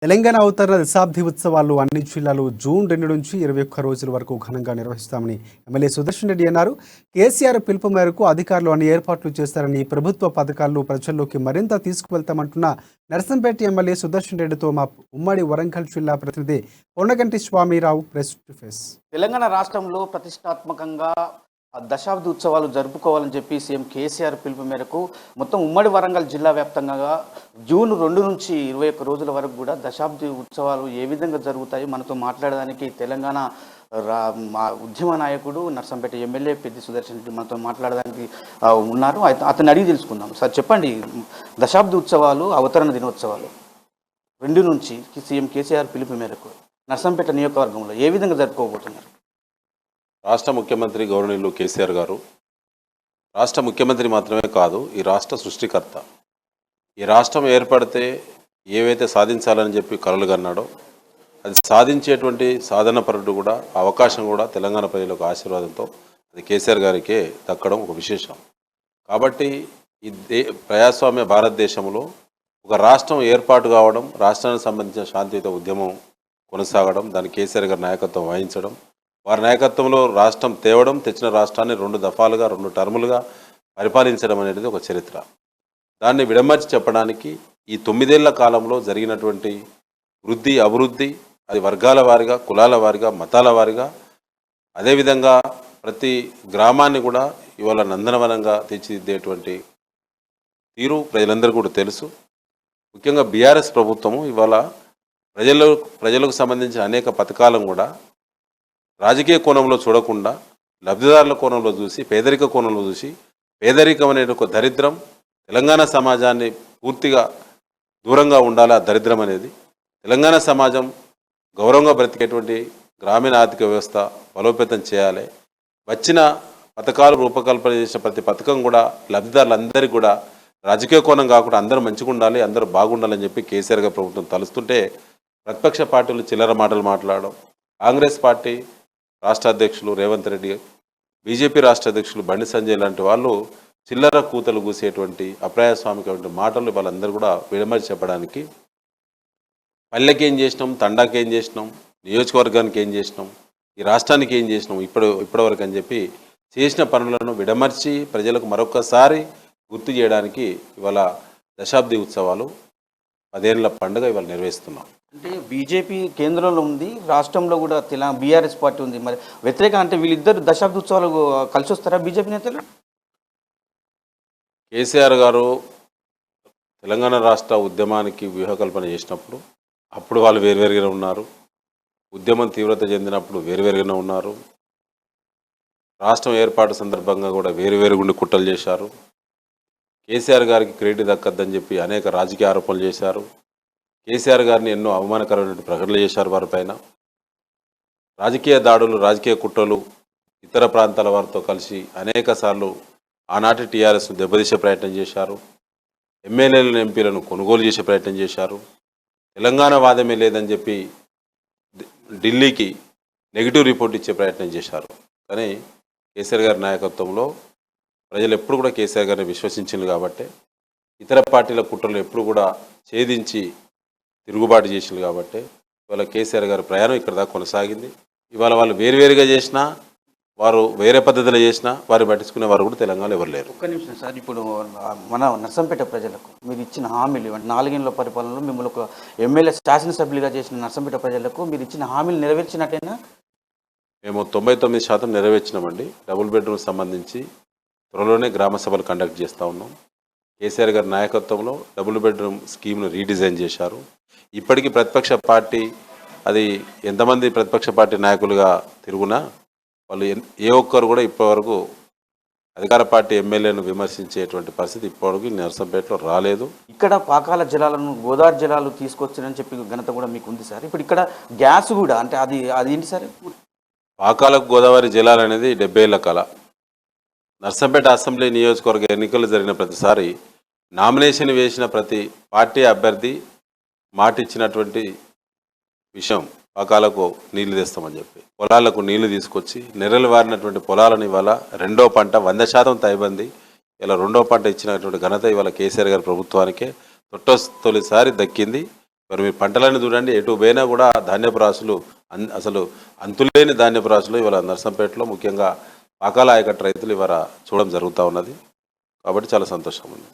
తెలంగాణ అవతరణ దశాబ్ది ఉత్సవాలు అన్ని జిల్లాలు జూన్ 2 నుంచి 21 రోజుల వరకు ఘనంగా నిర్వహిస్తామని ఎమ్మెల్యే సుదర్శన్ రెడ్డి అన్నారు. కేసీఆర్ పిలుపు మేరకు అధికారులు అన్ని ఏర్పాట్లు చేస్తారని, ప్రభుత్వ పథకాలను ప్రజల్లోకి మరింత తీసుకువెళ్తామంటున్న నర్సంపేట ఎమ్మెల్యే సుదర్శన్ రెడ్డితో మా ఉమ్మడి వరంగల్ జిల్లా ప్రతినిధి Ponnaganti Swamirao press to face. Telangana రాష్ట్రంలో ప్రతిష్టాత్మకంగా దశాబ్ది ఉత్సవాలు జరుపుకోవాలని చెప్పి సీఎం కేసీఆర్ పిలుపు మేరకు మొత్తం ఉమ్మడి వరంగల్ జిల్లా వ్యాప్తంగా జూన్ 2 నుంచి 21 రోజుల వరకు కూడా దశాబ్ది ఉత్సవాలు ఏ విధంగా జరుగుతాయి మనతో మాట్లాడడానికి తెలంగాణ మా ఉద్యమ నాయకుడు నర్సంపేట ఎమ్మెల్యే పెద్ది సుదర్శన్ రెడ్డి మనతో మాట్లాడడానికి ఉన్నారు. అతను అడిగి తెలుసుకుందాం. సార్ చెప్పండి, దశాబ్ది ఉత్సవాలు అవతరణ దినోత్సవాలు 2 నుంచి సీఎం కేసీఆర్ పిలుపు మేరకు నర్సంపేట నియోజకవర్గంలో ఏ విధంగా జరుపుకోబోతున్నారు? రాష్ట్ర ముఖ్యమంత్రి గౌరవనీయులు కేసీఆర్ గారు రాష్ట్ర ముఖ్యమంత్రి మాత్రమే కాదు, ఈ రాష్ట్ర సృష్టికర్త. ఈ రాష్ట్రం ఏర్పడితే ఏవైతే సాధించాలని చెప్పి కలలు కన్నాడో అది సాధించేటువంటి సాధనపరుడు కూడా, అవకాశం కూడా తెలంగాణ ప్రజలకు ఆశీర్వాదంతో అది కేసీఆర్ గారికే దక్కడం ఒక విశేషం. కాబట్టి ఈ ప్రజాస్వామ్య భారతదేశంలో ఒక రాష్ట్రం ఏర్పాటు కావడం, రాష్ట్రానికి సంబంధించిన శాంతియుత ఉద్యమం కొనసాగడం, దాన్ని కేసీఆర్ గారి నాయకత్వం వహించడం, వారి నాయకత్వంలో రాష్ట్రం తేవడం, తెచ్చిన రాష్ట్రాన్ని 2 దఫాలుగా 2 టర్ములుగా పరిపాలించడం అనేది ఒక చరిత్ర. దాన్ని విడమర్చి చెప్పడానికి ఈ 9 ఏళ్ల కాలంలో జరిగినటువంటి వృద్ధి, అభివృద్ధి, అది వర్గాల వారిగా, కులాల వారిగా, మతాల వారిగా, అదేవిధంగా ప్రతి గ్రామాన్ని కూడా ఇవాళ నందనవనంగా తీర్చిదిద్దేటువంటి తీరు ప్రజలందరూ కూడా తెలుసు. ముఖ్యంగా బీఆర్ఎస్ ప్రభుత్వము ఇవాళ ప్రజలకు సంబంధించిన అనేక పథకాలను కూడా రాజకీయ కోణంలో చూడకుండా లబ్ధిదారుల కోణంలో చూసి, పేదరిక కోణంలో చూసి, పేదరికం అనే ఒక దరిద్రం తెలంగాణ సమాజాన్ని పూర్తిగా దూరంగా ఉండాలి. ఆ దరిద్రం అనేది తెలంగాణ సమాజం గౌరవంగా బ్రతికేటువంటి గ్రామీణ ఆర్థిక వ్యవస్థ బలోపేతం చేయాలి. వచ్చిన పథకాలు రూపకల్పన చేసిన ప్రతి పథకం కూడా లబ్ధిదారులందరికీ కూడా రాజకీయ కోణం కాకుండా అందరూ మంచిగా ఉండాలి, అందరూ బాగుండాలని చెప్పి కేసీఆర్ గారి ప్రభుత్వం తలుస్తుంటే ప్రతిపక్ష పార్టీలు చిల్లర మాటలు మాట్లాడడం, కాంగ్రెస్ పార్టీ రాష్ట్ర అధ్యక్షులు రేవంత్ రెడ్డి, బీజేపీ రాష్ట్ర అధ్యక్షులు బండి సంజయ్ లాంటి వాళ్ళు చిల్లర కూతలు కూసేటువంటి అప్రజాస్వామికమైన మాటలు వాళ్ళందరూ కూడా విడమర్చి చెప్పడానికి పల్లెకి ఏం చేసినాం, తండాకి ఏం చేసినాం, నియోజకవర్గానికి ఏం చేసినాం, ఈ రాష్ట్రానికి ఏం చేసినాం ఇప్పటివరకు అని చెప్పి చేసిన పనులను విడమర్చి ప్రజలకు మరొకసారి గుర్తు చేయడానికి ఇవాళ దశాబ్ది ఉత్సవాలు 10 ఏళ్ల పండుగ ఇవాళ నిర్వహిస్తున్నాం. అంటే బీజేపీ కేంద్రంలో ఉంది, రాష్ట్రంలో కూడా బీఆర్ఎస్ పార్టీ ఉంది. మరి వ్యతిరేక అంటే వీళ్ళిద్దరు దశాబ్ది ఉత్సవాలు కలిసి వస్తారా బీజేపీ నేతలు? కేసీఆర్ గారు తెలంగాణ రాష్ట్ర ఉద్యమానికి వ్యూహకల్పన చేసినప్పుడు అప్పుడు వాళ్ళు వేరువేరుగానే ఉన్నారు. ఉద్యమం తీవ్రత చెందినప్పుడు వేరువేరుగానే ఉన్నారు. రాష్ట్రం ఏర్పాటు సందర్భంగా కూడా వేరువేరుగుండి కుట్రలు చేశారు. కేసీఆర్ గారికి క్రెడిట్ దక్కద్దని చెప్పి అనేక రాజకీయ ఆరోపణలు చేశారు. కేసీఆర్ గారిని ఎన్నో అవమానకరమైన ప్రకటనలు చేశారు. వారిపైన రాజకీయ దాడులు, రాజకీయ కుట్రలు, ఇతర ప్రాంతాల వారితో కలిసి అనేక సార్లు ఆనాటి టీఆర్ఎస్ను దెబ్బతీసే ప్రయత్నం చేశారు. ఎమ్మెల్యేలను, ఎంపీలను కొనుగోలు చేసే ప్రయత్నం చేశారు. తెలంగాణ వాదమే లేదని చెప్పి ఢిల్లీకి నెగిటివ్ రిపోర్ట్ ఇచ్చే ప్రయత్నం చేశారు. కానీ కేసీఆర్ గారి నాయకత్వంలో ప్రజలు ఎప్పుడు కూడా కేసీఆర్ గారిని విశ్వసించింది కాబట్టి, ఇతర పార్టీల కుట్రలు ఎప్పుడు కూడా ఛేదించి తిరుగుబాటు చేసింది కాబట్టి ఇవాళ కేసీఆర్ గారి ప్రయాణం ఇక్కడ దాకా కొనసాగింది. ఇవాళ వాళ్ళు వేరువేరుగా చేసినా, వారు వేరే పద్ధతిలో చేసినా వారు పట్టించుకునే వారు కూడా తెలంగాణలో ఎవరు లేరు. ఒక్క నిమిషం సార్, ఇప్పుడు మన నర్సంపేట ప్రజలకు మీరు ఇచ్చిన హామీలు, 4 ఏళ్ల పరిపాలనలో మిమ్మల్ని ఒక ఎమ్మెల్యే శాసనసభ్యులుగా చేసిన నర్సంపేట ప్రజలకు మీరు ఇచ్చిన హామీలు నెరవేర్చినట్టేనా? మేము 99% నెరవేర్చినామండి. డబుల్ బెడ్రూమ్ సంబంధించి త్వరలోనే గ్రామ సభలు కండక్ట్ చేస్తూ ఉన్నాం. కేసీఆర్ గారి నాయకత్వంలో డబుల్ బెడ్రూమ్ స్కీమ్ను రీడిజైన్ చేశారు. ఇప్పటికీ ప్రతిపక్ష పార్టీ అది ఎంతమంది ప్రతిపక్ష పార్టీ నాయకులుగా తిరుగునా వాళ్ళు ఏ ఒక్కరు కూడా ఇప్పటివరకు అధికార పార్టీ ఎమ్మెల్యేను విమర్శించేటువంటి పరిస్థితి ఇప్పటివరకు నర్సంపేటలో రాలేదు. ఇక్కడ పాకాల జలాలను, గోదావరి జలాలు తీసుకొచ్చారని చెప్పి ఘనత కూడా మీకు ఉంది సార్. ఇప్పుడు ఇక్కడ గ్యాస్ కూడా అంటే అది ఏంటి సార్? పాకాలకు గోదావరి జలాలు అనేది 70 ఏళ్ల కళ. నర్సంపేట అసెంబ్లీ నియోజకవర్గ ఎన్నికలు జరిగిన ప్రతిసారి నామినేషన్ వేసిన ప్రతి పార్టీ అభ్యర్థి మాట ఇచ్చినటువంటి విషయం పాకాలకు నీళ్లు తెస్తామని చెప్పి, పొలాలకు నీళ్లు తీసుకొచ్చి నెర్రలు వారినటువంటి పొలాలను ఇవాళ 2వ పంట 100% తైబంది ఇలా 2వ పంట ఇచ్చినటువంటి ఘనత ఇవాళ కేసీఆర్ గారి ప్రభుత్వానికే తొలిసారి దక్కింది. మరి మీ పంటలను చూడండి, ఎటు పోయినా కూడా ధాన్యపు రాసులు అసలు అంతులేని ధాన్యపు రాసులు ఇవాళ నర్సంపేటలో ముఖ్యంగా పాకాల ఆయకట్టు రైతులు ఇవాళ చూడడం జరుగుతూ ఉన్నది. కాబట్టి చాలా సంతోషంగా ఉంది.